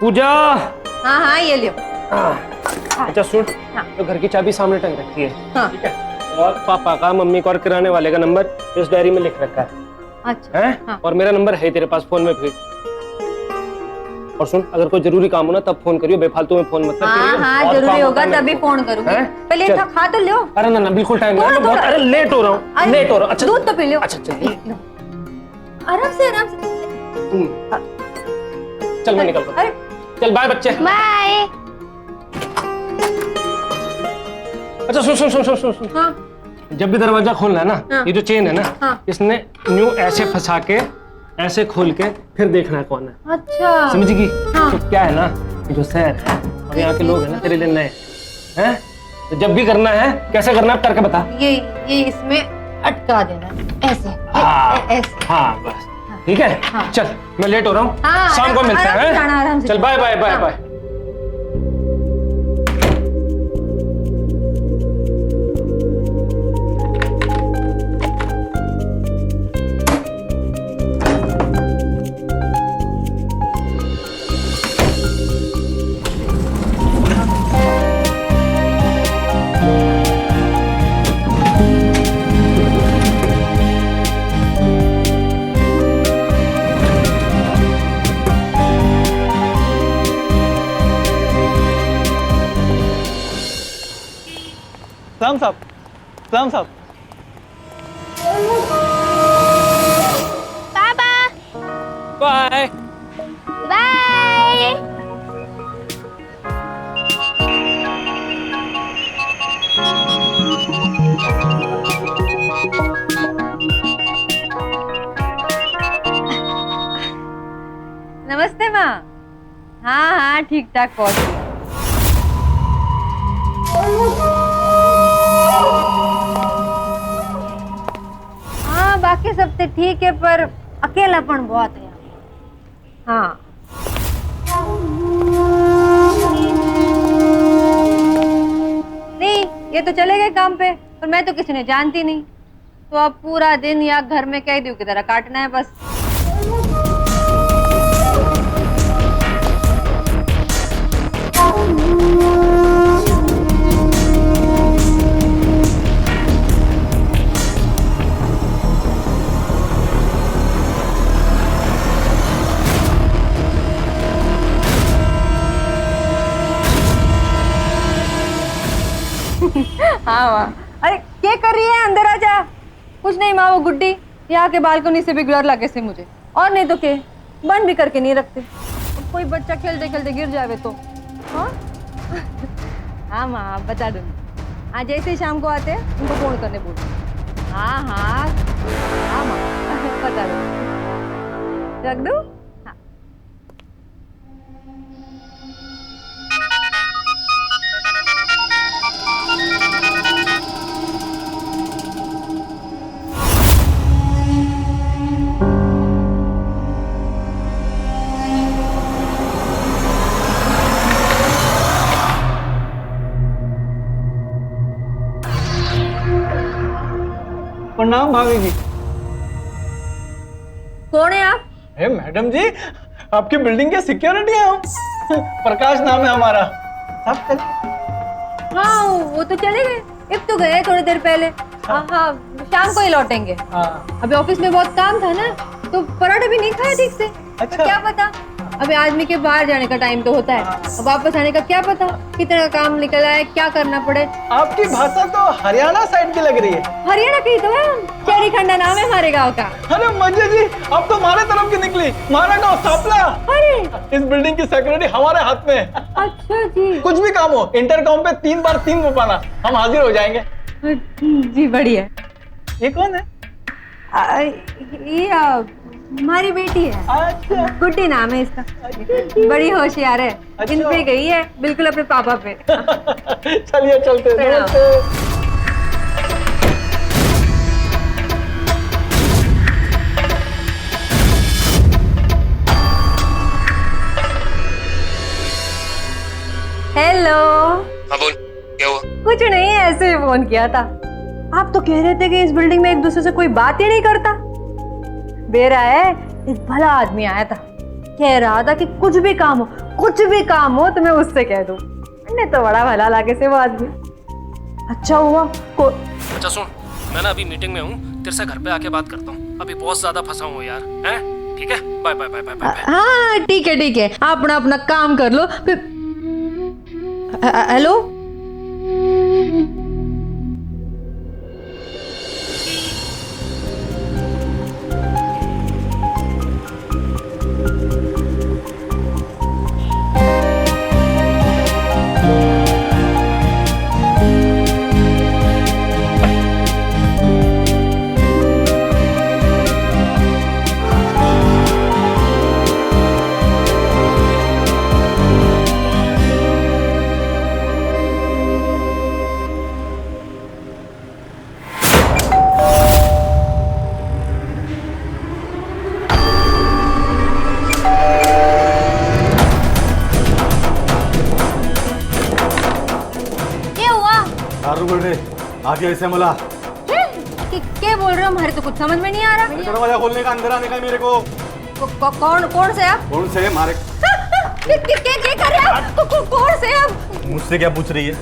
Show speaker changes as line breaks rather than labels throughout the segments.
पूजा।
हाँ हाँ ये लियो।
अच्छा सुन,
हाँ।
तो घर की चाबी सामने टंग रखी है,
हाँ।
ठीक है? और पापा का, मम्मी का और किराने वाले का नंबर इस डायरी में लिख रखा है।
अच्छा
है?
हाँ।
और मेरा नंबर है तेरे पास फोन में भी। और सुन, अगर कोई जरूरी काम हो ना तब फोन करियो, बेफालतू में फोन मत कर।
हाँ हाँ
बहुत
जरूरी
काम
होगा
होता है
तभी
मेरे को।
फोन करूंगी।
हैं?
पहले
चल।
खा तो लो।
अरे ना बिल्कुल टाइम नहीं है, मैं बहुत अरे लेट हो रहा हूँ, लेट हो रहा हूँ। अच्छा
दूध तो पी लो।
अच्छा चल
आराम से आराम से।
चल मैं निकलता हूँ।
अरे
चल बाय बच्चे।
बाय।
अच्छा सुन सुन सुन सुन सुन सुन।
हाँ
जब भी दरवाजा खोलना है ना,
हाँ।
ये जो चेन है ना,
हाँ।
इसने न्यू ऐसे फंसा के ऐसे खोल के फिर देखना है कौन है।
अच्छा
समझी?
हाँ।
तो क्या है ना, जो शहर है और यहाँ के लोग हैं ना तेरे लिए नए हैं, तो जब भी करना है कैसे करना है करके बता।
ये इसमें अटका देना ऐसे।
हाँ
ऐसे।
हाँ बस ठीक है।
हाँ।
चल मैं लेट हो रहा हूँ,
हाँ,
शाम को मिलते
आराम से जाना, आराम
हैं।
से
चल
जाना।
बाय बाय बाय
हाँ।
बाय।
सलाम साहब, सलाम साहब।
पापा
बाय।
बाय।
नमस्ते माँ। हाँ हाँ ठीक ठाक पहुँच गई। हाँ बाकी सब तो ठीक है पर अकेलापन बहुत है यहाँ। हाँ नहीं ये तो चले गए काम पे, पर मैं तो किसी ने जानती नहीं, तो अब पूरा दिन या घर में कैदियों की तरह काटना है बस। हाँ माँ। अरे क्या कर रही है, अंदर आ जा। कुछ नहीं माँ, वो गुड्डी यहाँ के बालकनी से भी डर लगे से मुझे, और नहीं तो क्या, बंद भी करके नहीं रखते। कोई बच्चा खेलते खेलते गिर जावे तो। हाँ हाँ माँ बता दूंगी। हाँ जैसे ही शाम को आते हैं उनको फोन करने बोल। हाँ हाँ हाँ माँ बता दो। रख दो। हाँ
प्रणाम भाभी जी।
कौन है आप?
हे मैडम जी, आपकी बिल्डिंग के सिक्योरिटी है हम। प्रकाश नाम है हमारा। सब चल।
हाँ वो तो चले गए, एक तो गए थोड़ी देर पहले। हाँ हाँ शाम को ही लौटेंगे।
हाँ।
अभी ऑफिस में बहुत काम था ना, तो पराठे भी नहीं खाए ठीक से।
अच्छा।
तो क्या पता, अभी आदमी के बाहर जाने का टाइम तो होता है, अब वापस आने का क्या पता कितना काम निकल आए, क्या करना पड़े।
आपकी भाषा तो हरियाणा साइड की लग रही है।
हरियाणा की तो है, चेरी खंडा नाम है हमारे गाँव का।
अरे मजे जी, अब तो हमारे तरफ की निकली। हमारा गाँव सापला।
अरे
इस बिल्डिंग की सिक्योरिटी हमारे हाथ में है।
अच्छा जी।
कुछ भी काम हो, इंटरकॉम पे 3 बार 3 बपाना, हम हाजिर हो जाएंगे।
जी बढ़िया।
ये कौन है?
ये हमारी बेटी है,
अच्छा।
गुड्डी नाम है इसका। बड़ी होशियार है,
अच्छा।
इन पे गई है बिल्कुल अपने पापा पे।
चलिए चलते हैं।
प्रणाम। हेलो।
हाँ बोल, क्या हुआ?
कुछ नहीं, ऐसे ही फोन किया था। आप तो कह रहे थे कि इस बिल्डिंग में एक दूसरे से कोई बात ही नहीं करता। बेरा है, एक भला आदमी आया था, कह रहा था कि कुछ भी काम हो तो मैं उससे कह दूं। ने तो बड़ा भला लागे से वो आदमी। अच्छा हुआ को।
अच्छा सुन, मैं ना अभी मीटिंग में हूँ, तेरे से घर पे आके बात करता हूँ। अभी बहुत ज्यादा फंसा हूँ यार, हैं? ठीक है, bye bye bye bye bye.
हाँ ठीक है, आप अपना काम कर लो फिर। हेलो,
आगे ऐसे मला
क्या बोल रहे हो? हमारे तो कुछ समझ में नहीं आ रहा।
दरवाजा खोलने का, अंदर आने का मेरे को।
कौन से आप?
कौन से मारे?
क्या कर रहे हो आप? कौन से आप?
मुझसे क्या पूछ रही है?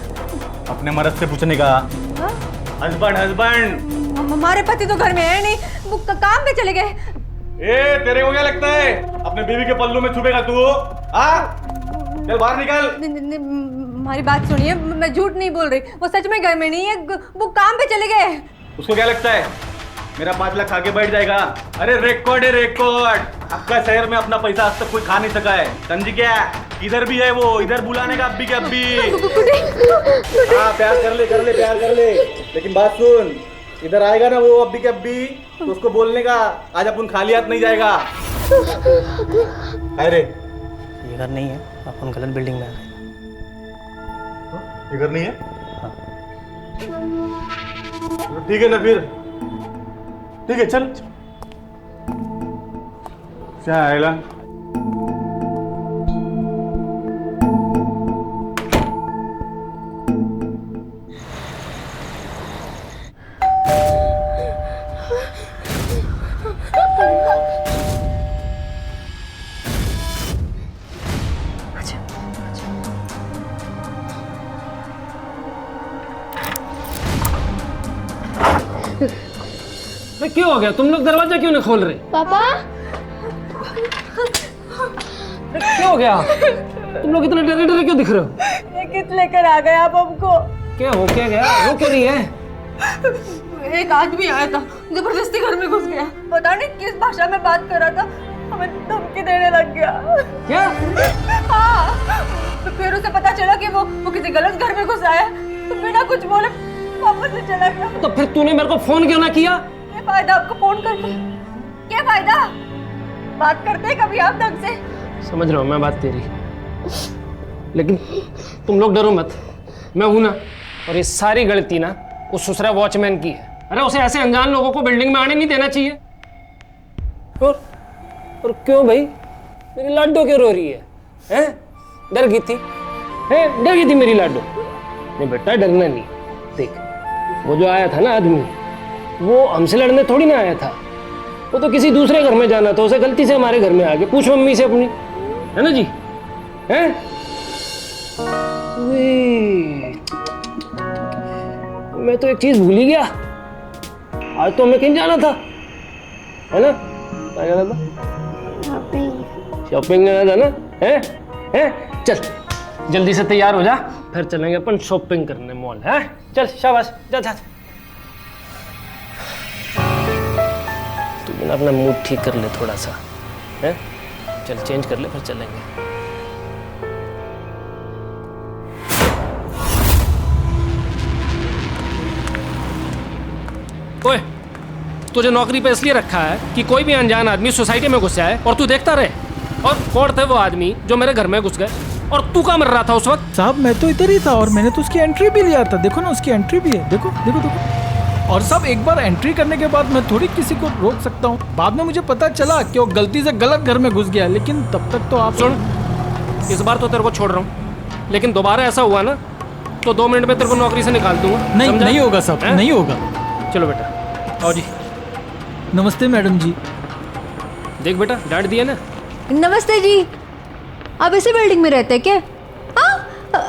अपने मर्द से पूछने का। हस्बैंड
हमारे पति तो घर में है नहीं, वो काम पे चले गए।
ए, तेरे को क्या लगता है अपने बीवी के पल्लू में छुपेगा तू? चल बाहर निकल।
हमारी बात सुनिए, मैं झूठ नहीं बोल रही, वो सच में घर में नहीं है, वो काम पे चले गए।
उसको क्या लगता है मेरा 5 लाख खा के बैठ जाएगा? अरे रिकॉर्ड है रिकॉर्ड। आपका शहर में अपना पैसा आज तक कोई खा नहीं सका है, समझी क्या? इधर भी है वो, इधर बुलाने का अब्बी के अब्बी। हाँ प्यार कर ले, लेकिन बात सुन, इधर आएगा ना वो अब्बी के अब्बी, तो उसको बोलने का आज अपन खाली हाथ नहीं जाएगा। अरे
ये घर नहीं है, अपन गलत बिल्डिंग में आ गए।
ये घर नहीं है? ठीक है ना फिर, ठीक है चल। क्या आएगा?
क्यों हो गया? तुम लोग दरवाजा क्यों नहीं खोल रहे?
पापा
क्या हो गया? तुम लोग इतने डरे डरे क्यों दिख रहे हो?
ये किस लेकर आ गए आप हमको?
क्या हो क्या गया? रो क्यों रही है?
एक आदमी आया था, जबरदस्ती घर में घुस गया, पता नहीं किस भाषा में बात कर रहा था, हमें धमकी देने लग गया।
क्या?
हाँ, तो फिर उसे पता चला कि वो किसी गलत घर में घुस आया, तो बिना कुछ बोले वापस से चला गया।
तो फिर तूने मेरे को फोन क्यों ना किया?
क्या फायदा आपको फोन करके? क्या फायदा? बात करते कभी आप ढंग से?
समझ रहा हूँ मैं बात तेरी, लेकिन तुम लोग डरो मत, मैं हूं ना। और ये सारी गलती ना उस ससुरा वॉचमैन की है। अरे उसे ऐसे अनजान लोगों को बिल्डिंग में आने नहीं देना चाहिए। और क्यों भाई? मेरी लाडो क्यों रो रही है? हैं? डर गई थी? हैं? डर गई थी मेरी लाडो? नहीं बेटा, डरना नहीं। देख, वो जो आया था ना आदमी, वो हमसे लड़ने थोड़ी ना आया था, वो तो किसी दूसरे घर में जाना था, उसे गलती से हमारे घर में आ गया। पूछ मम्मी से अपनी, है ना जी? हैं? मैं तो एक चीज भूल ही गया, आज तो हमें कहीं जाना था, है ना? क्या जाना था? शॉपिंग जाना था ना? हैं? चल जल्दी से तैयार हो जा, फिर चलेंगे अपन शॉपिंग करने मॉल। है चल, शाबाश, जा जा। तू ना अपना मूड ठीक कर ले थोड़ा सा, है? चल चेंज कर ले, फिर चलेंगे। ओए, तुझे नौकरी पे इसलिए रखा है कि कोई भी अनजान आदमी सोसाइटी में घुस जाए और तू देखता रहे। और कौन थे वो आदमी जो मेरे घर में घुस गए? और तू कहाँ मर रहा था उस वक्त?
साहब मैं तो इधर ही था और मैंने तो उसकी एंट्री भी लिया था। देखो ना, उसकी एंट्री भी है, देखो देखो देखो। और साहब एक बार एंट्री करने के बाद मैं थोड़ी किसी को रोक सकता हूँ। बाद में मुझे पता चला कि वो गलती से गलत घर में घुस गया, लेकिन तब तक तो आप
सुन, इस बार तो तेरे को छोड़ रहा हूँ, लेकिन दोबारा ऐसा हुआ ना तो 2 मिनट में तेरे को नौकरी से निकाल दूंगा।
नहीं, नहीं होगा साहब, नहीं होगा।
चलो बेटा, आओ जी।
नमस्ते मैडम जी।
देख बेटा, डांट दिया ना,
नमस्ते जी। आप इसी बिल्डिंग में रहते हैं क्या? हाँ,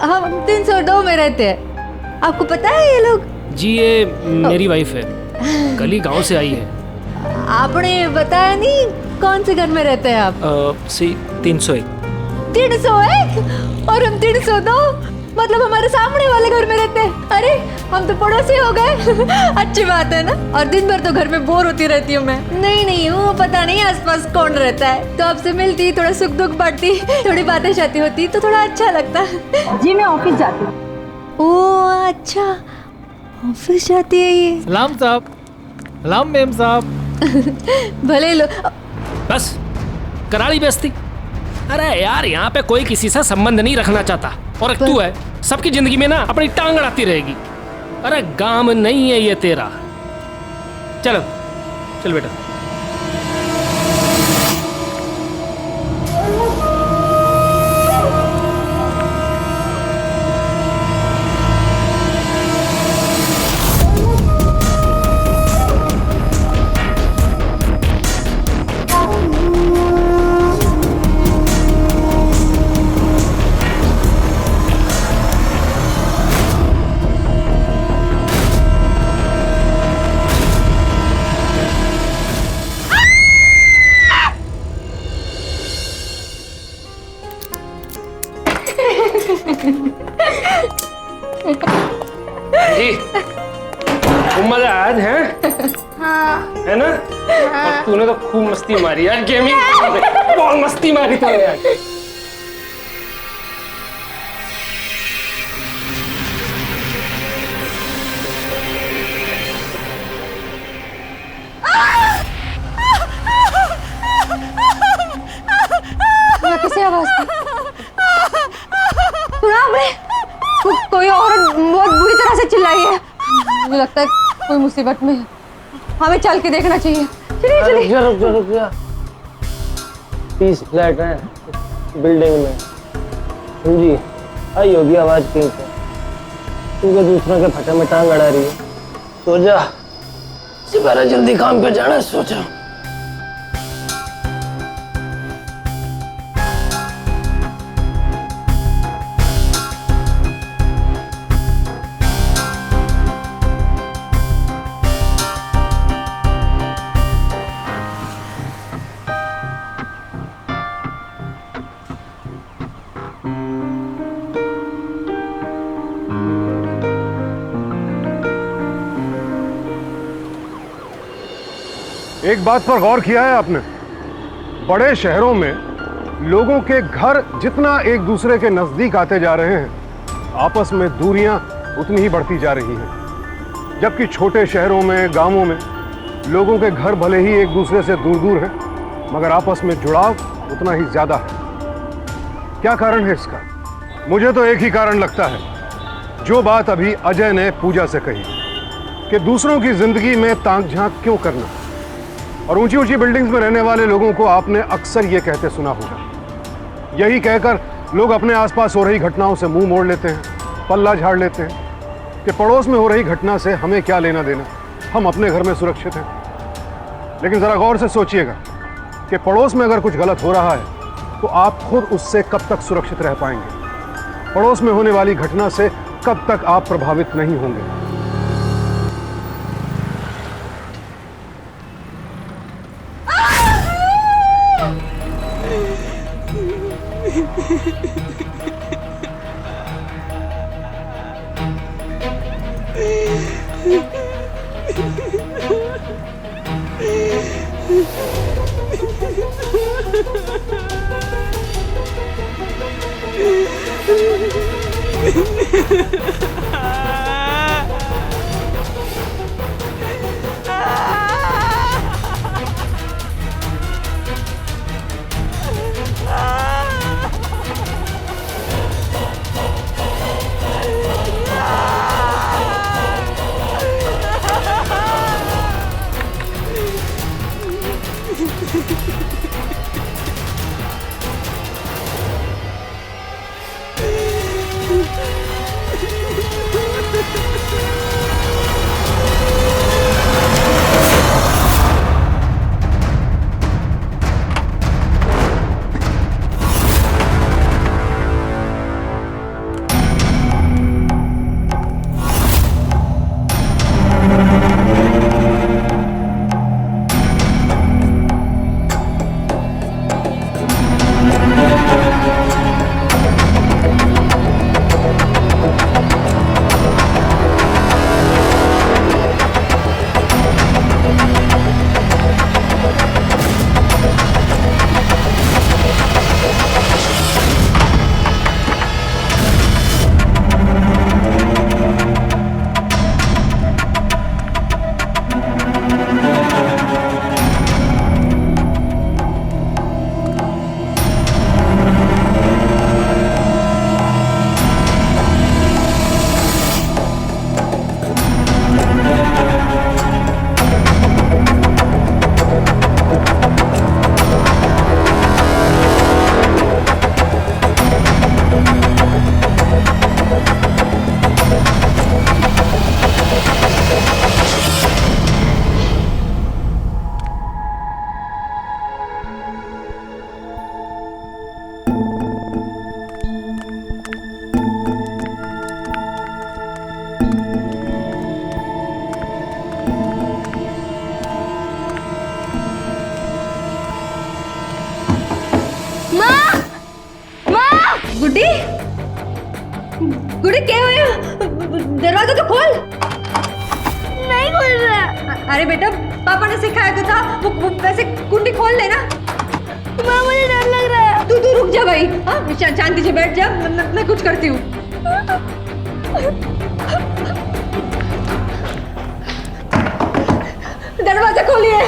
हम 302 में रहते हैं। आपको पता है ये लोग?
जी ये मेरी वाइफ है, कल ही गांव से आई है।
आपने बताया नहीं कौन से घर में रहते हैं आप?
सी 301।
301 और हम 302, मतलब हमारे सामने वाले घर में रहते हैं। अरे हम तो पड़ोसी हो गए। अच्छी बात है ना। और दिन भर तो घर में बोर होती रहती हूँ मैं। नहीं वो पता नहीं आसपास कौन रहता है, तो आपसे मिलती, थोड़ा सुख दुख बांटती, थोड़ी बातें शाती होती तो थोड़ा अच्छा लगता।
जी मैं ऑफिस जाती हूँ।
ओह अच्छा, ऑफिस जाती है ये।
सलाम साहब। सलाम मेम साहब।
भले लो।
बस कराड़ी बेइज्जती। अरे यार यहाँ पे कोई किसी से संबंध नहीं रखना चाहता, और तू है सबकी जिंदगी में ना अपनी टांग अड़ाती रहेगी। अरे गांव नहीं है ये तेरा। चलो चल बेटा। जी मजा आज है?
हाँ
है ना? और तूने तो खूब मस्ती मारी यार, गेमिंग बहुत मस्ती मारी तूने यार।
कैसे आवाज थी? सुना आपने? कोई औरत बहुत बुरी तरह से चिल्लाई है। मुझे लगता है कोई मुसीबत में है। हमें चल के देखना चाहिए। चलिए।
रुक जा। 30 फ्लैट है बिल्डिंग में। जी आई होगी आवाज कहीं से। तू के दूसरों के फटे में टांग अड़ा रही है। सो जा, सिपारा जल्दी काम पे जाना है, सो जा।
एक बात पर गौर किया है आपने? बड़े शहरों में लोगों के घर जितना एक दूसरे के नजदीक आते जा रहे हैं, आपस में दूरियां उतनी ही बढ़ती जा रही हैं। जबकि छोटे शहरों में, गांवों में लोगों के घर भले ही एक दूसरे से दूर दूर हैं, मगर आपस में जुड़ाव उतना ही ज्यादा है। क्या कारण है इसका? मुझे तो एक ही कारण लगता है, जो बात अभी अजय ने पूजा से कही कि दूसरों की जिंदगी में ताक झांक क्यों करना। और ऊंची ऊंची बिल्डिंग्स में रहने वाले लोगों को आपने अक्सर ये कहते सुना होगा। यही कहकर लोग अपने आसपास हो रही घटनाओं से मुंह मोड़ लेते हैं, पल्ला झाड़ लेते हैं कि पड़ोस में हो रही घटना से हमें क्या लेना देना, हम अपने घर में सुरक्षित हैं। लेकिन जरा गौर से सोचिएगा कि पड़ोस में अगर कुछ गलत हो रहा है तो आप खुद उससे कब तक सुरक्षित रह पाएंगे? पड़ोस में होने वाली घटना से कब तक आप प्रभावित नहीं होंगे?
गुड्डी गुड्डी क्या हुआ? दरवाजा तो खोल।
नहीं खोल रहा।
अरे बेटा पापा ने सिखाया तो था वो वैसे कुंडी खोल लेना।
माँ मुझे डर लग रहा है।
तू रुक जा भाई। हाँ शांति से बैठ जा, मैं कुछ करती हूँ। दरवाजा खोलिए।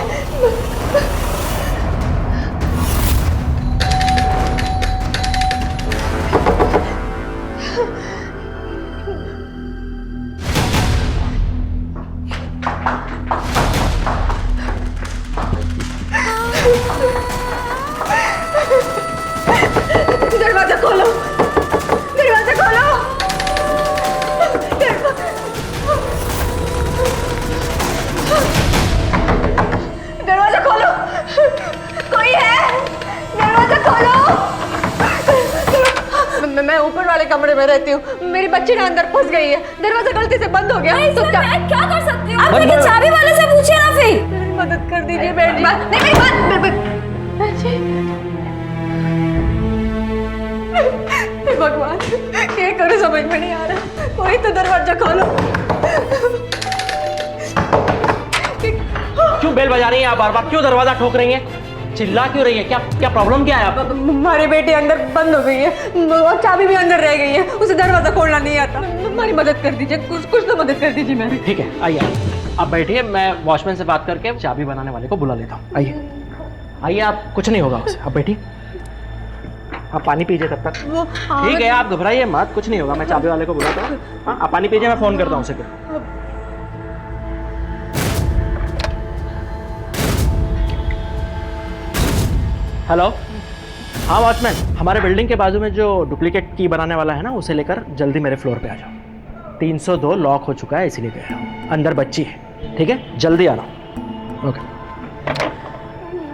दरवाजा खोलो, दरवाजा खोलो। दरवाजा खोलो, कोई है? दरवाजा खोलो। मैं ऊपर वाले कमरे में रहती हूँ, मेरी बच्ची ना अंदर फंस गई है, दरवाजा गलती से बंद हो गया। तो मैं क्या कर सकती हूँ? आप लेकिन चाबी वाले से पूछिए ना फिर। मेरी मदद कर दीजिए बैठ जी। नहीं मेरी बात भगवान क्या करूं समझ में नहीं आ रहा। कोई तो दरवाजा खोलो।
क्यों बेल बजा रही हैं आप बार बार? क्यों दरवाजा ठोक रही हैं? चिल्ला क्यों रही है? क्या प्रॉब्लम क्या है आप?
हमारे बेटे अंदर बंद हो गई है और चाबी भी अंदर रह गई है, उसे दरवाजा खोलना नहीं आता। हमारी मदद कर दीजिए, कुछ तो मदद कर दीजिए मेरी।
ठीक है आइए आप बैठिए, मैं वॉचमैन से बात करके चाबी बनाने वाले को बुला लेता हूँ। आइए आइए, आप कुछ नहीं होगा उससे, आप बैठिए, आप पानी पीजिए तब तक। ठीक है आप घबराइए मत, कुछ नहीं होगा, मैं चाबी वाले को बुलाता हूँ। हाँ आप पानी पीजिए, मैं फोन करता हूँ उसे। हेलो, हाँ वॉचमैन, हमारे बिल्डिंग के बाजू में जो डुप्लीकेट की बनाने वाला है ना, उसे लेकर जल्दी मेरे फ्लोर पे आ जाओ। 302 लॉक हो चुका है इसीलिए गया हूँ, अंदर बच्ची है। ठीक है जल्दी आ रहा हूँ। ओके।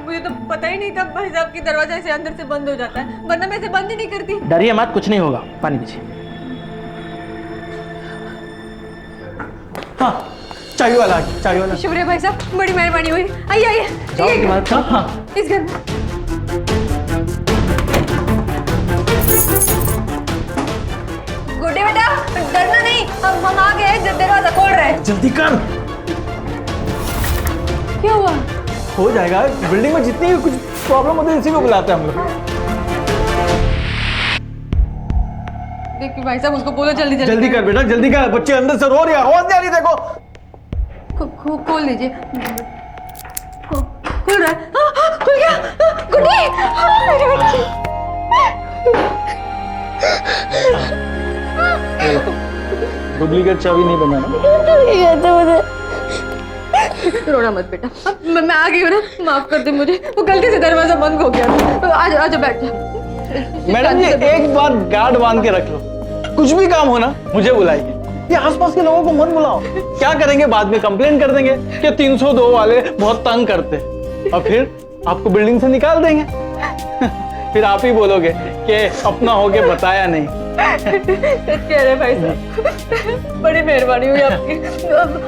मुझे तो पता ही नहीं था भाई साहब की दरवाजा ऐसे अंदर से बंद हो जाता है, वरना मैं इसे बंद ही नहीं करती।
डरिए मत, कुछ नहीं होगा, पानी पीजिए। हाँ चाय वाला आ गया, चाय वाला।
शुक्रिया भाई साहब, बड़ी मेहरबानी हुई। आइए आइए इस घर में। गुड्डी बेटा डरना नहीं, हम आ गए, दरवाजा खोल रहे हैं।
जल्दी कर।
क्या हुआ?
हो जाएगा, बिल्डिंग में जितनी भी कुछ प्रॉब्लम होती है इसी को बुलाते हैं हम लोग।
देखिए भाई साहब उसको बोलो जल्दी
जल्दी कर बेटा, जल्दी कर, बच्चे अंदर से रो रही है, आवाज नहीं आ रही, देखो।
खोल लीजिए। खुल रहा है। खुल गया। गुड्डी मेरी बच्ची।
डुप्लीकेट चाबी नहीं बनाना।
रोना मत बेटा, मैं आ गई हूँ ना, माफ कर दे मुझे, वो गलती से दरवाजा बंद हो गया था। आजा बैठ जा।
मैडम जी एक बार गार्ड बांध के रख लो, कुछ भी काम हो ना मुझे बुलाइए। ये आसपास के लोगों को मत बुलाओ, क्या करेंगे बाद में कंप्लेन कर देंगे कि 302 वाले बहुत तंग करते, और फिर आपको बिल्डिंग से निकाल देंगे। फिर आप ही बोलोगे कि अपना होके बताया नहीं।
सच कह रहे भाई साहब, बड़ी मेहरबानी हुई आपकी।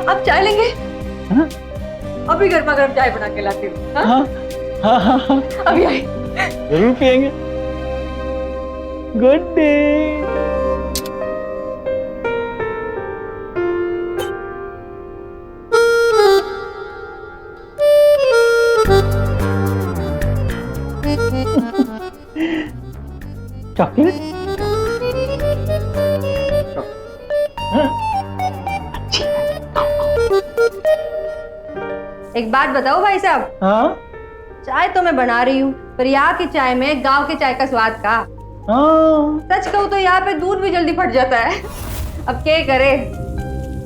आप चाय लेंगे?
हाँ?
अभी गर्मा गर्म चाय बना के लाती हूँ।
हाँ हाँ हाँ
अभी आई।
जरूर पियेंगे। Good day. चॉकलेट?
एक बात बताओ भाई साहब।
हाँ
चाय तो मैं बना रही हूँ, पर यहाँ की चाय में गांव के चाय का स्वाद का।
हाँ
सच कहूँ तो यहाँ पे दूध भी जल्दी फट जाता है। अब क्या करे,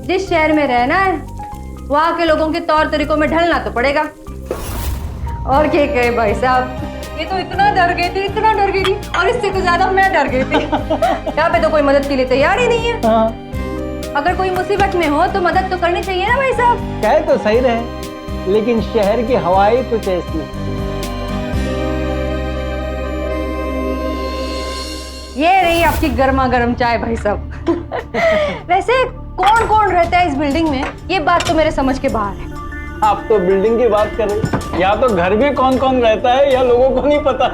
जिस शहर में रहना है वहाँ के लोगों के तौर तरीकों में ढलना तो पड़ेगा। और क्या कहे भाई साहब, ये तो इतना डर गई थी, इतना डर गई थी, और इससे तो ज्यादा मैं डर गई थी। यहाँ पे तो कोई मदद के लिए तैयार ही नहीं है।
हाँ
अगर कोई मुसीबत में हो तो मदद तो करनी चाहिए ना भाई साहब।
कहे तो सही रहे, लेकिन शहर की हवाई कुछ ऐसी।
ये रही आपकी गर्मा गर्म चाय भाई साहब। वैसे कौन कौन रहता है इस बिल्डिंग में, ये बात तो मेरे समझ के बाहर है।
आप तो बिल्डिंग की बात कर रहे, या तो घर में कौन कौन रहता है या लोगों को नहीं पता।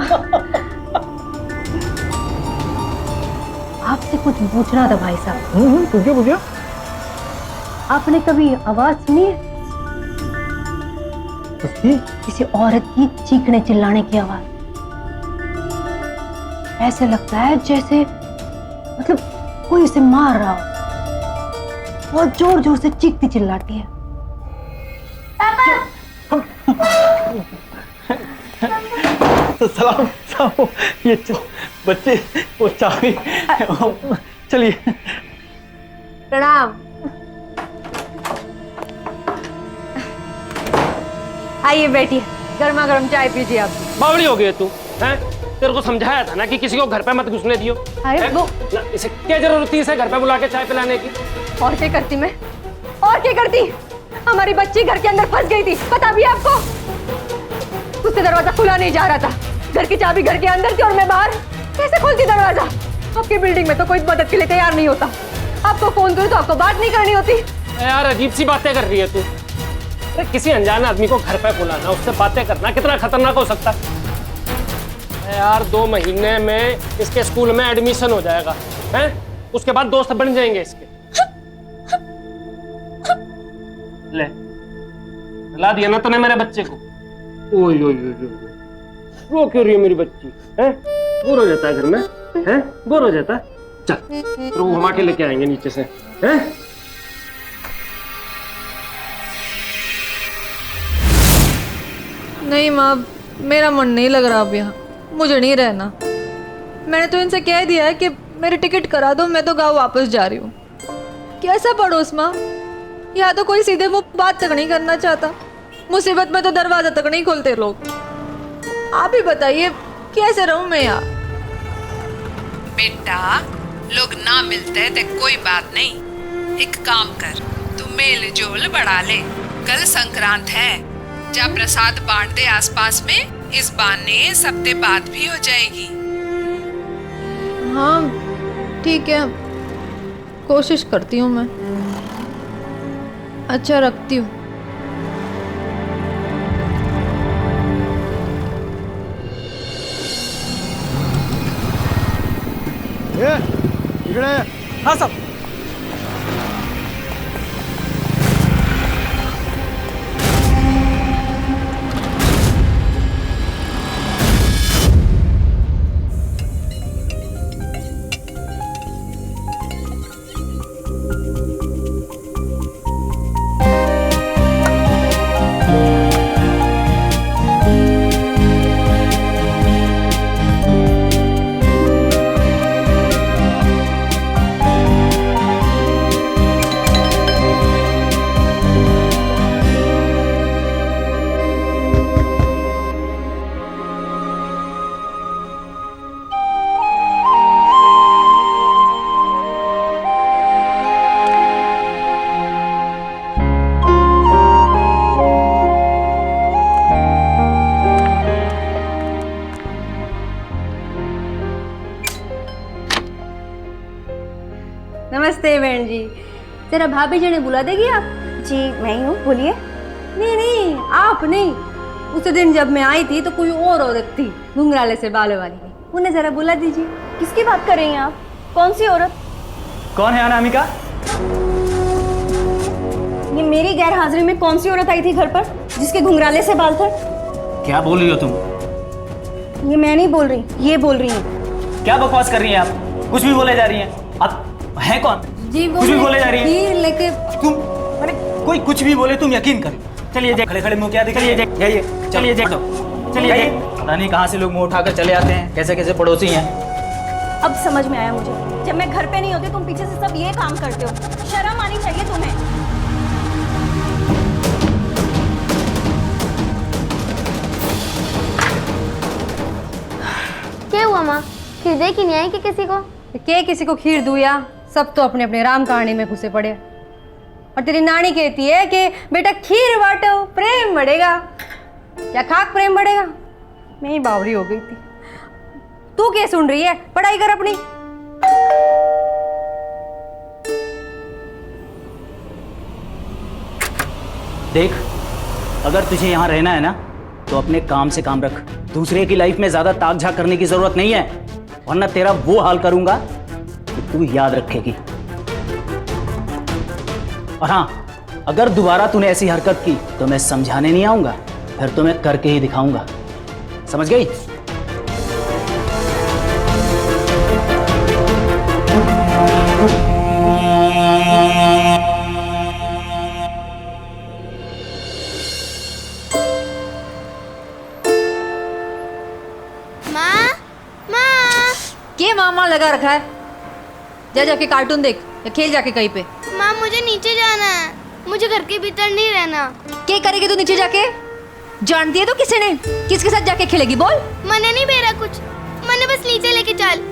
आपसे कुछ पूछना था भाई साहब।
पूछिए पूछिए।
आपने कभी आवाज सुनी है? किसी औरत की चीखने चिल्लाने की आवाज? ऐसे लगता है जैसे मतलब कोई उसे मार रहा हो। बहुत जोर जोर से चीखती चिल्लाती है।
सलाम साहब, ये बच्चे वो चाबी। चलिए।
प्रणाम। आइए बैठिए, गर्मा गर्म चाय पीजिए आप।
बावड़ी हो गई है तू, हैं? तेरे को समझाया था ना कि किसी को घर पे मत घुसने दियो।
अरे वो
ना, इसे क्या जरूरत थी इसे घर पे बुला के चाय पिलाने की?
और क्या करती मैं, और क्या करती? हमारी बच्ची घर के अंदर फंस गई थी, पता भी आपको? उससे दरवाजा खुला नहीं जा रहा था, घर की चाबी घर के अंदर थी और मैं बाहर। कैसे खोलती दरवाजा? आपकी बिल्डिंग में तो कोई मदद के लिए तैयार नहीं होता। आपको फोन करूं तो आपको बात नहीं करनी होती।
यार अजीब सी बातें कर रही है तू। अरे किसी अनजान आदमी को घर पे बुलाना, उससे बातें करना कितना खतरनाक हो सकता है यार। 2 महीने में इसके स्कूल में एडमिशन हो जाएगा, हैं? उसके बाद दोस्त बन जाएंगे इसके। ले ला दिया ना तूने मेरे बच्चे को। ओए ओए ओए रो क्यों रही है मेरी बच्ची, हैं? बोर हो जाता है घर में, हैं? बोर हो जाता है। चल तो वो घुमा के लेके आएंगे नीचे से, हैं?
नहीं माँ, मेरा मन नहीं लग रहा अब यहाँ, मुझे नहीं रहना। मैंने तो इनसे कह दिया है कि मेरी टिकट करा दो, मैं तो गाँव वापस जा रही हूँ। कैसा पड़ोस माँ, यहाँ तो कोई सीधे मुंह बात तक नहीं करना चाहता। मुसीबत में तो दरवाजा तक नहीं खोलते लोग। आप ही बताइए कैसे रहूं मैं यहाँ?
बेटा, लोग ना मिलते तो कोई बात नहीं। एक काम कर, तू मेल जोल बढ़ा ले। कल संक्रांत है, जा प्रसाद बांट दे आसपास में। इस बहाने सबसे बात भी हो जाएगी।
हाँ ठीक है, कोशिश करती हूँ मैं। अच्छा रखती हूँ।
हाँ साहब।
नमस्ते बहन जी, जरा भाभी जी ने बुला देगी आप?
जी मैं ही हूँ, बोलिए।
नहीं नहीं, आप नहीं। उस दिन जब मैं आई थी तो कोई और औरत थी, घुंघराले से बालों वाली, उन्हें जरा बुला दीजिए।
किसकी बात कर रही हैं आप? कौन सी औरत?
कौन है अनामिका?
ये मेरी गैर हाजिरी में कौन सी औरत आई थी घर पर जिसके घुंघराले से बाल थे?
क्या बोल रही हो तुम?
ये मैं नहीं बोल रही, ये बोल रही हैं।
क्या बकवास कर रही हैं आप? कुछ भी बोले जा रही हैं आप। है कौन?
जी
कुछ भी बोले जा रही है
लेकिन
तुम। अरे कोई कुछ भी बोले तुम यकीन करो। चलिए जाइए, खड़े खड़े मुंह क्या दिखा? जाइए चलिए चलिए जाइए। पता नहीं कहाँ से लोग मुंह उठाकर चले आते हैं, कैसे कैसे पड़ोसी हैं।
अब समझ में आया मुझे, जब मैं घर पे नहीं होती तुम पीछे से सब ये काम करते हो। शर्म आनी चाहिए तुम्हें।
क्या हुआ माँ, खीर दे कि नहीं आई कि किसी को?
के किसी को खीर दूँ या? सब तो अपने अपने राम कहानी में घुसे पड़े। और तेरी नानी कहती है कि बेटा खीर बांटो प्रेम बढ़ेगा। क्या खाक प्रेम बढ़ेगा? मैं ही बावरी हो गई थी। तू क्या सुन रही है? पढ़ाई कर अपनी।
देख, अगर तुझे यहाँ रहना है ना तो अपने काम से काम रख। दूसरे की लाइफ में ज्यादा ताक झाक करने की जरूरत नहीं है, वरना तेरा वो हाल करूंगा
कि तू याद रखेगी। और हाँ, अगर दोबारा तूने ऐसी हरकत की तो मैं समझाने नहीं आऊंगा, फिर तो मैं करके ही दिखाऊंगा। समझ गई?
के मामा लगा रखा है? जा जाके कार्टून देख या खेल जाके कहीं पे।
माँ मुझे नीचे जाना है, मुझे घर के भीतर नहीं रहना।
क्या करेगी तू नीचे जाके? जानती है तो किसी ने किसके साथ जाके खेलेगी बोल?
मैंने नहीं भेजा कुछ, मैंने बस नीचे लेके चल।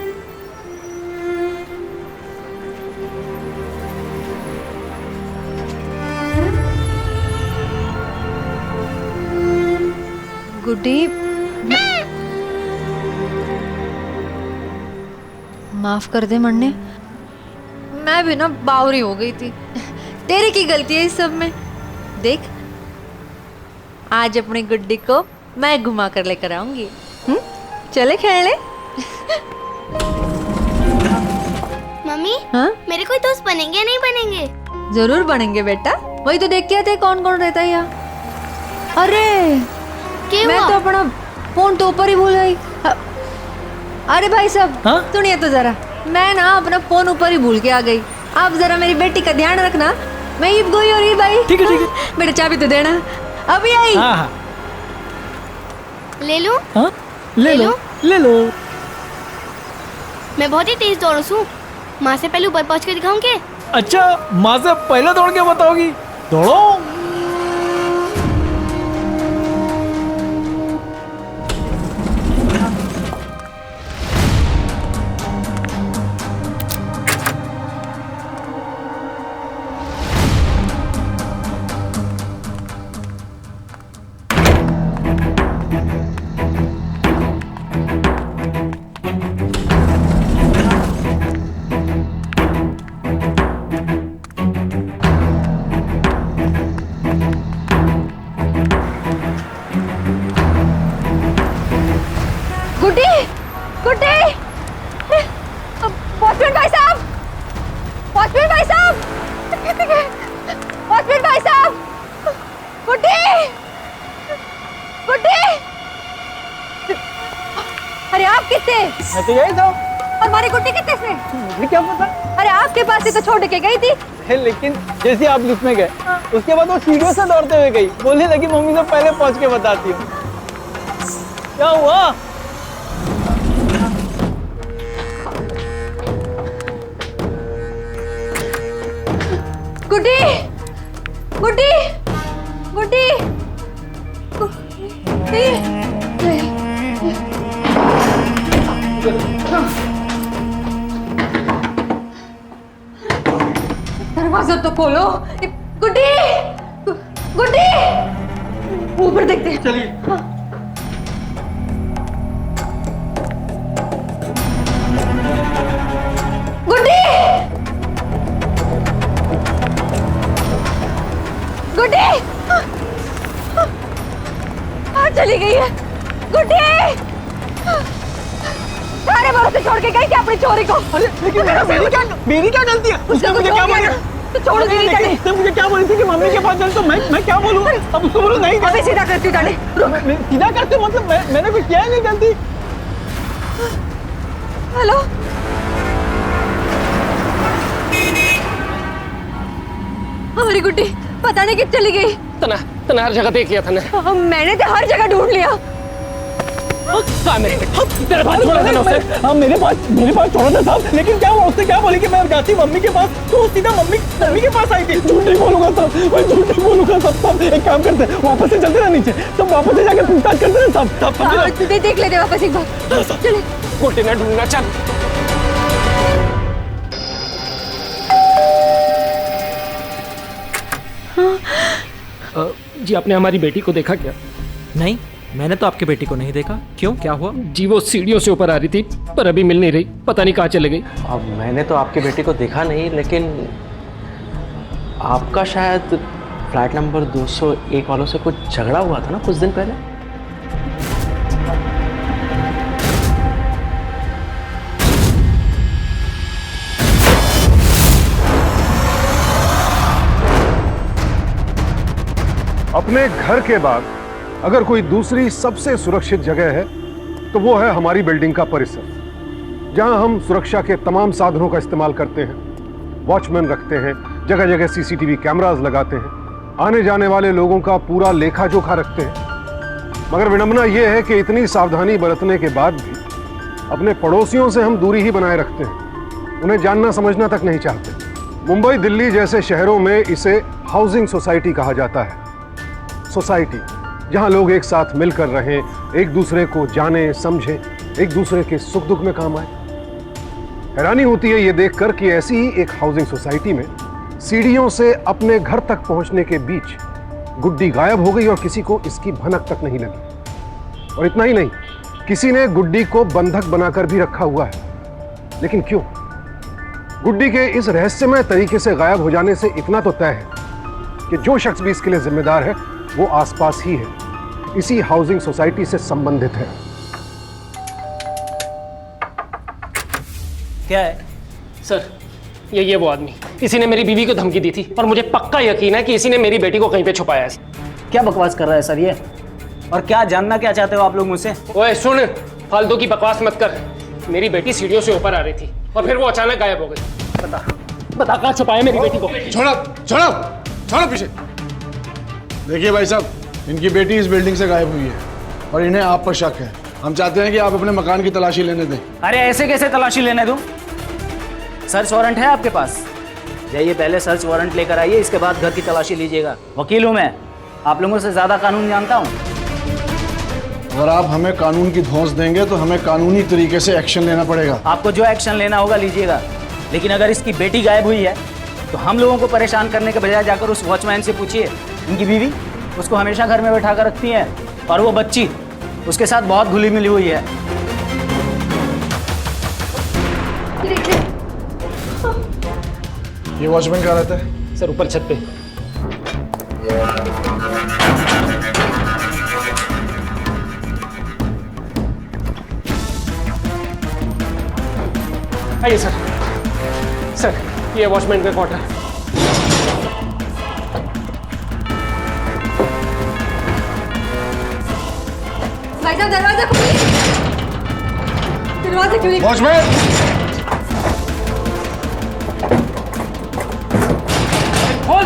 गुड्डी माफ कर दे मन्ने, मैं भी ना बावरी हो गई थी। तेरी की गलती है इस सब में। देख आज अपनी गुड्डी को मैं घुमा कर लेकर आऊंगी। चले खेलने।
मम्मी
हाँ?
मेरे कोई दोस्त बनेंगे या नहीं बनेंगे?
जरूर बनेंगे बेटा, वही तो देख के आते कौन कौन रहता है यहाँ। अरे मैं तो अपना फोन तो ऊपर ही भूल गई। अरे भाई साहब सुनिए तो जरा, मैं ना अपना फोन ऊपर ही भूल के आ गई। आप जरा मेरी बेटी का ध्यान रखना। मैं ईब गई और ईब आई। ठीक है ठीक है। बेटा चाबी तो देना। अभी आई।
हाँ हाँ
ले लूं?
हाँ ले लो ले लो।
मैं बहुत ही तेज दौड़ू हूँ, माँ से पहले ऊपर पहुँच के दिखाऊंगी।
अच्छा माँ से पहले दौड़ के बताओगी? दौड़ो।
अरे आप कितने?
मैं तो यही था।
और हमारी गुड्डी कितने से?
मुझे क्या पता।
अरे आपके पास ही तो छोड़ के गई थी।
लेकिन जैसे आप लिफ्ट में गए उसके बाद वो सीढ़ियों से दौड़ते हुए गई, बोलने लगी मम्मी से पहले पहुंच के बताती हूँ। क्या हुआ?
गुड्डी गुड्डी गुड्डी दरवाजा तो खोलो। गुड्डी गुड्डी ऊपर देखते हैं।
चलिए।
गुड्डी गुड्डी चली गई है। गुड्डी सारे भरोसे छोड़ के गई क्या अपनी चोरी को?
अरे लेकिन मेरी क्या गलती है? उसने मुझे क्या बोला?
तो छोड़ दी नहीं।
उसने मुझे क्या बोली थी कि मम्मी के पास चल, तो मैं क्या बोलूं? अब उसको बोलूं नहीं।
अभी सीधा करती हूँ डाले।
सीधा करते मतलब मैंने कुछ किया ही नहीं गलती।
हेलो हमारी गुड्डी पता नहीं कित चली गई।
तना हर जगह देख लिया था ना।
मैंने तो हर जगह ढूंढ लिया।
तेरे पास छोड़ा था ना उसे?
हाँ मेरे पास छोड़ा था साहब, लेकिन क्या हुआ? उसने क्या बोली कि मैं जाती मम्मी के पास, तो सीधा मम्मी के पास आई थी। झूठ नहीं बोलूंगा साहब, मैं झूठ नहीं बोलूंगा साहब। एक काम करते हैं, वापस से चलते ना नीचे, सब वापस से जाकर पूछताछ करते हैं साहब।
देख लेते वापस एक बार। चले
गोटी ना ढूंढना। चल जी आपने हमारी बेटी को देखा क्या?
नहीं, मैंने तो आपकी बेटी को नहीं देखा। क्यों, क्या हुआ?
जी वो सीढ़ियों से ऊपर आ रही थी पर अभी मिल नहीं रही, पता नहीं कहाँ चले गई।
अब मैंने तो आपकी बेटी को देखा नहीं, लेकिन आपका शायद फ्लैट नंबर 201 वालों से कुछ झगड़ा हुआ था ना कुछ दिन पहले।
अपने घर के बाद अगर कोई दूसरी सबसे सुरक्षित जगह है तो वो है हमारी बिल्डिंग का परिसर, जहां हम सुरक्षा के तमाम साधनों का इस्तेमाल करते हैं, वॉचमैन रखते हैं, जगह जगह सीसीटीवी कैमरास लगाते हैं, आने जाने वाले लोगों का पूरा लेखा जोखा रखते हैं। मगर विडंबना यह है कि इतनी सावधानी बरतने के बाद भी अपने पड़ोसियों से हम दूरी ही बनाए रखते हैं, उन्हें जानना समझना तक नहीं चाहते। मुंबई, दिल्ली जैसे शहरों में इसे हाउसिंग सोसाइटी कहा जाता है। सोसाइटी जहां लोग एक साथ मिलकर रहें, एक दूसरे को जाने समझें, एक दूसरे के सुख दुख में काम आए। हैरानी होती है ये देखकर कि ऐसी ही एक हाउसिंग सोसाइटी में सीढ़ियों से अपने घर तक पहुंचने के बीच गुड्डी गायब हो गई और किसी को इसकी भनक तक नहीं लगी। और इतना ही नहीं, किसी ने गुड्डी को बंधक बनाकर भी रखा हुआ है। लेकिन क्यों? गुड्डी के इस रहस्यमय तरीके से गायब हो जाने से इतना तो तय है कि जो शख्स भी इसके लिए जिम्मेदार है वो आसपास ही है, इसी हाउसिंग सोसाइटी से संबंधित है।
क्या है
सर? ये वो आदमी, इसी ने मेरी बीवी को धमकी दी थी और मुझे पक्का यकीन है कि इसी ने मेरी बेटी को कहीं पे छुपाया है।
क्या बकवास कर रहा है सर ये? और क्या जानना क्या चाहते हो आप लोग मुझसे?
ओए सुन, फालतू की बकवास मत कर। मेरी बेटी सीढ़ियों से ऊपर आ रही थी और फिर वो अचानक गायब हो गई। बता कहाँ छुपाया मेरी बेटी को?
छोड़ो पीछे। देखिए भाई साहब, इनकी बेटी इस बिल्डिंग से गायब हुई है और इन्हें आप पर शक है। हम चाहते हैं कि आप अपने मकान की तलाशी लेने दें।
अरे ऐसे कैसे तलाशी लेने दूं? सर्च वारंट है आपके पास? जाइए पहले सर्च वारंट लेकर आइए, इसके बाद घर की तलाशी लीजिएगा। वकील हूं मैं, आप लोगों से ज्यादा कानून जानता हूं।
अगर आप हमें कानून की धौंस देंगे तो हमें कानूनी तरीके से एक्शन लेना पड़ेगा।
आपको जो एक्शन लेना होगा लीजिएगा, लेकिन अगर इसकी बेटी गायब हुई है तो हम लोगों को परेशान करने के बजाय जाकर उस वॉचमैन से पूछिए। इनकी बीवी उसको हमेशा घर में बैठा कर रखती है और वो बच्ची उसके साथ बहुत घुली मिली हुई है।
ये वॉचमैन कहाँ रहता है?
सर ऊपर छत पे। आइए सर, ये वॉचमैन का क्वार्टर।
भाई साहब दरवाजा खोलिए। दरवाजा खोलिए।
वॉचमैन!
खोल।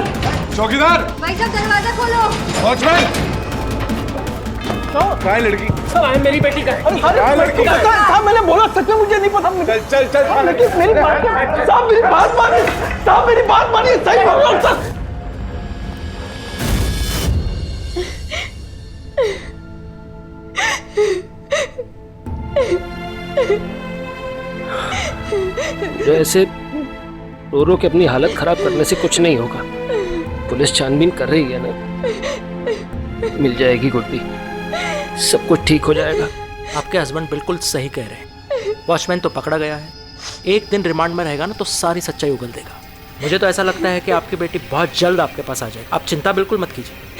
चौकीदार!
भाई साहब दरवाजा खोलो।
वॉचमैन! क्या है लड़की?
सर आए मेरी बेटी का है।
अरे लड़की का साहब, मैंने बोला सच में मुझे नहीं पता।
चल
लेकिन मेरी बात साहब, मेरी बात मानिए साहब, मेरी बात मानिए। सही बोल रहा हूं सर।
जो ऐसे रो रो के अपनी हालत खराब करने से कुछ नहीं होगा। पुलिस छानबीन कर रही है ना, मिल जाएगी गुड्डी, सब कुछ ठीक हो जाएगा।
आपके हस्बैंड बिल्कुल सही कह रहे हैं। वॉचमैन तो पकड़ा गया है, एक दिन रिमांड में रहेगा ना तो सारी सच्चाई उगल देगा। मुझे तो ऐसा लगता है कि आपकी बेटी बहुत जल्द आपके पास आ जाएगी। आप चिंता बिल्कुल मत कीजिए।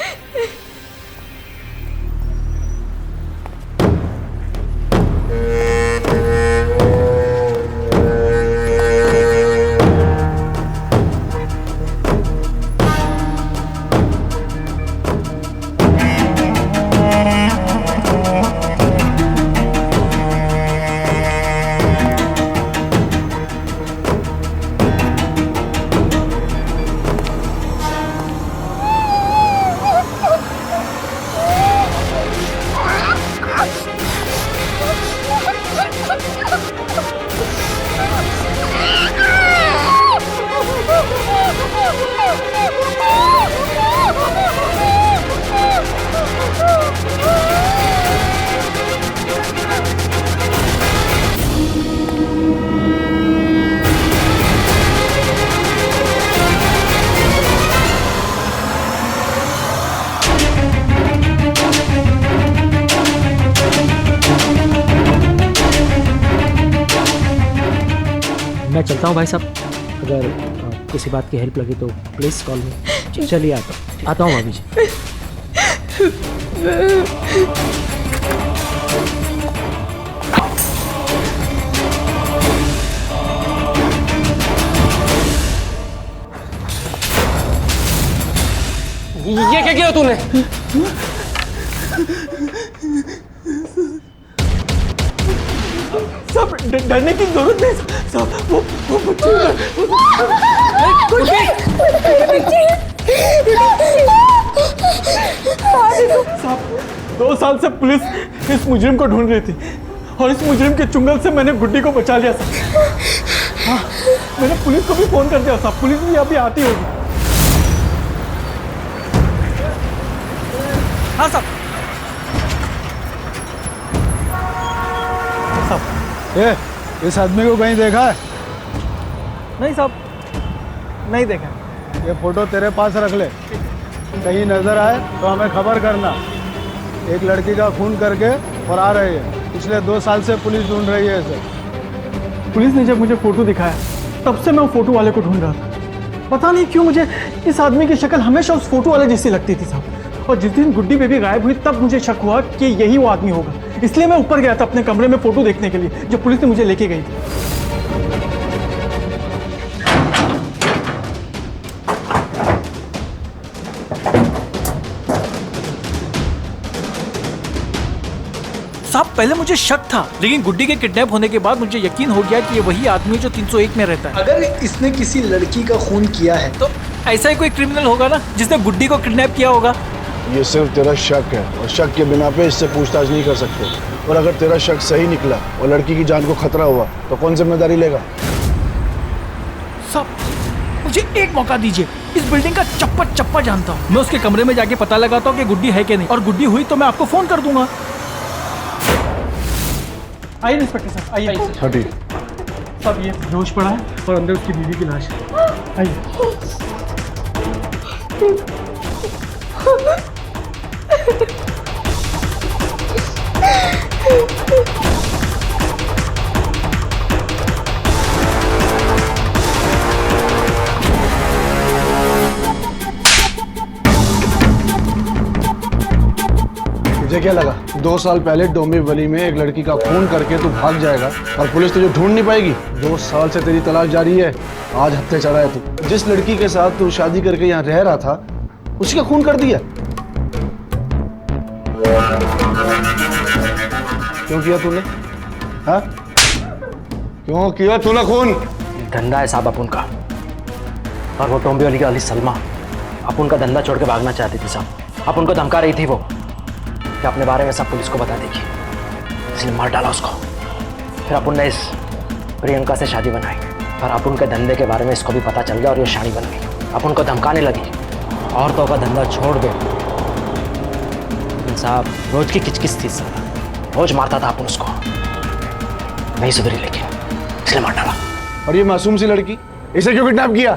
मैं चलता हूँ भाई साहब, अगर किसी बात की हेल्प लगी तो प्लीज़ कॉल मी। चलिए आता हूँ भाभी जी।
ये क्या किया तूने?
सब डरने की जरूरत नहीं साहब, वो साहब 2 साल से पुलिस इस मुजरिम को ढूंढ रही थी और इस मुजरिम के चुंगल से मैंने गुड्डी को बचा लिया साहब। हाँ, मैंने पुलिस को भी फोन कर दिया साहब, पुलिस भी अभी आती होगी। हाँ साहब।
इस आदमी को कहीं देखा है?
नहीं साहब, नहीं देखा।
ये फोटो तेरे पास रख ले, कहीं नजर आए तो हमें खबर करना। एक लड़की का खून करके फरार है ये, पिछले 2 साल से पुलिस ढूंढ रही है इसे।
पुलिस ने जब मुझे फोटो दिखाया तब से मैं वो फोटो वाले को ढूंढ रहा था। पता नहीं क्यों मुझे इस आदमी की शक्ल हमेशा उस फोटो वाले जैसी लगती थी साहब, और जिस दिन गुड्डी बेबी गायब हुई तब मुझे शक हुआ कि यही वो आदमी होगा। इसलिए मैं ऊपर गया था अपने कमरे में फोटो देखने के लिए, जो पुलिस ने मुझे लेके गई थी।
साहब पहले मुझे शक था, लेकिन गुड्डी के किडनैप होने के बाद मुझे यकीन हो गया कि ये वही आदमी है जो 301 में रहता है।
अगर इसने किसी लड़की का खून किया है
तो ऐसा ही कोई क्रिमिनल होगा ना जिसने गुड्डी को किडनैप किया होगा।
ये सिर्फ तेरा शक है और शक के बिना पे इससे पूछताछ नहीं कर सकते। और अगर तेरा शक सही निकला और लड़की की जान को खतरा हुआ तो कौन जिम्मेदारी लेगा?
साहब मुझे एक मौका दीजिए, इस बिल्डिंग का चप्पा चप्पा जानता हूँ। मैं उसके कमरे में जाके पता लगाता हूँ कि गुड्डी है कि नहीं, और गुड्डी हुई तो मैं आपको फोन कर दूंगा।
आइए इंस्पेक्टर साहब, आइए।
हटिए
साहब ये बेहोश पड़ा है और अंदर उसकी बीवी की लाश है। आइए।
तुझे क्या लगा 2 साल पहले डोंबिवली में एक लड़की का खून करके तू भाग जाएगा और पुलिस तुझे ढूंढ नहीं पाएगी? 2 साल से तेरी तलाश जारी है, आज हफ्ते चढ़ा है तू। जिस लड़की के साथ तू शादी करके यहाँ रह रहा था उसी का खून कर दिया। क्यों किया तूने? हाँ, क्यों किया तूने खून?
धंधा है साहब अपुन का, और वो डोंबिवली की अली सलमा अपुन का धंधा छोड़ के भागना चाहती थी साहब। अपुन को धमका रही थी वो कि अपने बारे में सब पुलिस को बता देगी, इसलिए मार डाला उसको। फिर अपुन ने इस प्रियंका से शादी बनाई और अपुन के धंधे के बारे में इसको भी पता चल गया और ये शानी बन गई। अपुन को धमकाने लगी, औरतों का धंधा छोड़ दो। साहब रोज की किचकिच थी साहब, रोज मारता था अपुन उसको, नहीं सुधरी लेकिन इसलिए मार डाला।
और ये मासूम सी लड़की, इसे क्यों किडनैप किया?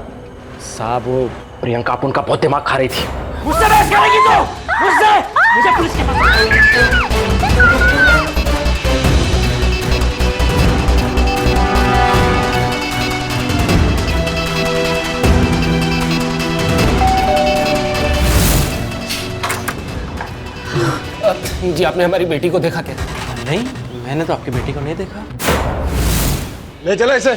साहब वो प्रियंका अपुन का बहुत दिमाग खा रही थी। मुझसे बहस करेगी तो मुझसे, मुझे पुलिस के पास।
जी आपने हमारी बेटी को देखा क्या?
नहीं, मैंने तो आपकी बेटी को नहीं देखा।
ले चला इसे।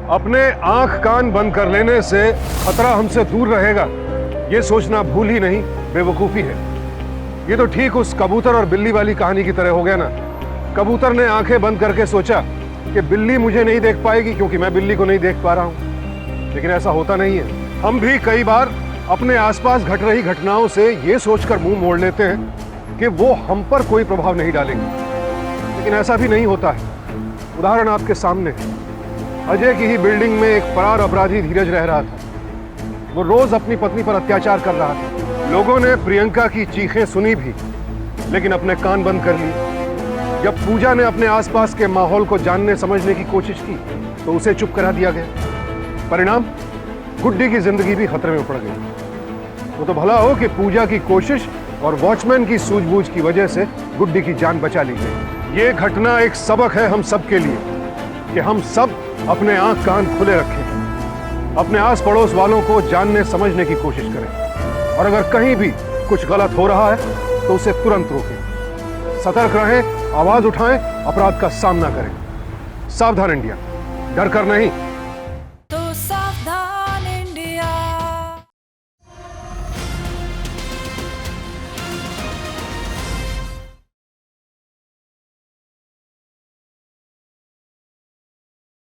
अपने आंख कान बंद कर लेने से खतरा हमसे दूर रहेगा, ये सोचना भूल ही नहीं बेवकूफी है। ये तो ठीक उस कबूतर और बिल्ली वाली कहानी की तरह हो गया ना। कबूतर ने आंखें बंद करके सोचा कि बिल्ली मुझे नहीं देख पाएगी क्योंकि मैं बिल्ली को नहीं देख पा रहा हूं, लेकिन ऐसा होता नहीं है। हम भी कई बार अपने आसपास घट रही घटनाओं से ये सोचकर मुंह मोड़ लेते हैं कि वो हम पर कोई प्रभाव नहीं डालेंगे, लेकिन ऐसा भी नहीं होता है। उदाहरण आपके सामने है। अजय की ही बिल्डिंग में एक फरार अपराधी धीरज रह रहा था। वो रोज अपनी पत्नी पर अत्याचार कर रहा था। लोगों ने प्रियंका की चीखें सुनी भी, लेकिन अपने कान बंद कर लिए। जब पूजा ने अपने आसपास के माहौल को जानने समझने की कोशिश की तो उसे चुप करा दिया गया। परिणाम, गुड्डी की जिंदगी भी खतरे में पड़ गई। वो तो भला हो कि पूजा की कोशिश और वॉचमैन की सूझबूझ की वजह से गुड्डी की जान बचा ली गई। ये घटना एक सबक है हम सब के लिए कि हम सब अपने आंख कान खुले रखें, अपने आस पड़ोस वालों को जानने समझने की कोशिश करें। और अगर कहीं भी कुछ गलत हो रहा है तो उसे तुरंत रोकें, सतर्क रहें, आवाज उठाएं, अपराध का सामना करें। सावधान इंडिया, डर कर नहीं